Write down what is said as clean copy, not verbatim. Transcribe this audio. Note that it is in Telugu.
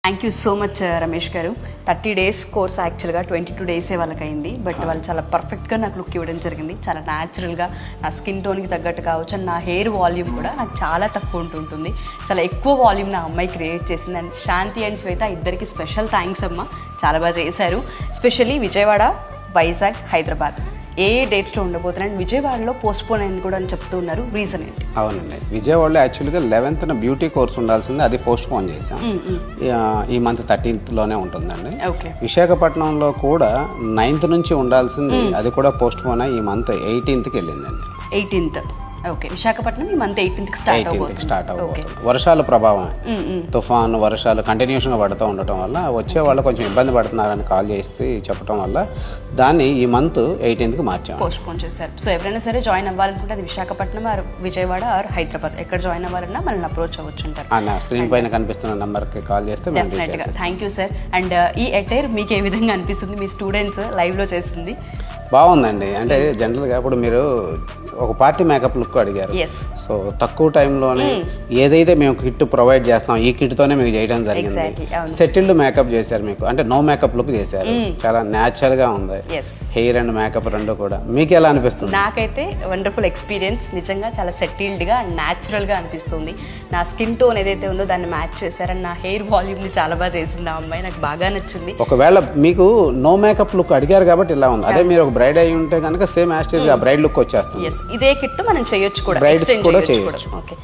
Thank you so much Ramesh గారు. 30 days కోర్స్ యాక్చువల్గా 22 days వాళ్ళకి అయింది. బట్ వాళ్ళు చాలా పర్ఫెక్ట్గా నాకు లుక్ ఇవ్వడం జరిగింది. చాలా న్యాచురల్గా నా స్కిన్ టోన్కి తగ్గట్టు కావచ్చు అండ్ నా హెయిర్ వాల్యూమ్ కూడా నాకు చాలా తక్కువ ఉంటుంటుంది. చాలా ఎక్కువ వాల్యూమ్ నా అమ్మాయి క్రియేట్ చేసింది. అండ్ శాంతి అండ్ శ్వేత ఇద్దరికి స్పెషల్ థ్యాంక్స్ అమ్మ, చాలా బాగా చేశారు. స్పెషల్లీ విజయవాడ, వైజాగ్, హైదరాబాద్ ఏ డేట్స్లో ఉండబోతున్నాయి అండ్ విజయవాడలో పోస్ట్పోన్ అయింది కూడా అని చెప్తూ ఉన్నారు. రీజన్ ఏంటి? అవునండి, విజయవాడలో యాక్చువల్గా 11th బ్యూటీ కోర్స్ ఉండాల్సింది, అది పోస్ట్ పోన్ చేసాం. ఈ మంత్ 13th ఉంటుందండి. ఓకే. విశాఖపట్నంలో కూడా 9th నుంచి ఉండాల్సింది, అది కూడా పోస్ట్ పోన్ అయ్యి ఈ month 18th వెళ్ళిందండి. 18th. Okay. Visakhapatnam ఈ మంత్ 18th స్టార్ట్ అవుతుంది. వర్షాల ప్రభావం, తుఫాను వర్షాలు కంటిన్యూషన్గా పడుతూ ఉండటం వల్ల వచ్చే వాళ్ళు కొంచెం ఇబ్బంది పడుతున్నారని కాల్ చేసి చెప్పడం వల్ల దాన్ని ఈ మంత్ 18th మార్చాము, పోస్ట్పోన్ చేశారు. సో ఎవరైనా సరే జాయిన్ అవ్వాలనుకుంటే అది విశాఖపట్నం ఆర్ విజయవాడ ఆర్ హైదరాబాద్ ఎక్కడ జాయిన్ అవ్వాలన్నా మనల్ని అప్రోచ్ అవ్వచ్చు అంటారు. స్క్రీన్ పైన కనిపిస్తున్న నెంబర్కి కాల్ చేస్తే డెఫినెట్గా. Thank you sir. అండ్ ఈ అటైర్ మీకు ఏ విధంగా అనిపిస్తుంది? మీ స్టూడెంట్స్ లైవ్లో చేసింది బాగుందండి. అంటే జనరల్గా ఇప్పుడు మీరు ఒక పార్టీ మేకప్ లుక్ అడిగారు. సో తక్కువ టైంలోనే ఏదైతే మేము కిట్ ప్రొవైడ్ చేస్తాం ఈ కిట్తోనే మీకు చేయడం జరిగింది. సెటిల్డ్ మేకప్ చేశారు మీకు, అంటే నో మేకప్ లుక్ చేశారు. చాలా న్యాచురల్గా ఉంది హెయిర్ అండ్ మేకప్ రెండు కూడా. మీకు ఎలా అనిపిస్తుంది? నాకైతే వండర్ఫుల్ ఎక్స్పీరియన్స్. నిజంగా చాలా సెటిల్డ్గా అండ్ న్యాచురల్గా అనిపిస్తుంది. నా స్కిన్ టోన్ ఏదైతే ఉందో దాన్ని మ్యాచ్ చేశారని నా హెయిర్ వాల్యూమ్ని చాలా బాగా చేసింది ఆ అమ్మాయి, నాకు బాగా నచ్చింది. ఒకవేళ మీకు నో మేకప్ లుక్ అడిగారు కాబట్టి ఇలా ఉంది. అదే మీరు ఒక బ్రైడ్ అయి ఉంటే కనుక సేమ్ యాస్టేజ్ బ్రైడ్ లుక్ వచ్చేస్తుంది. ఇదే కిట్ మనం చేయొచ్చు కూడా, బ్రైడ్స్ కూడా చేయొచ్చు. ఓకే.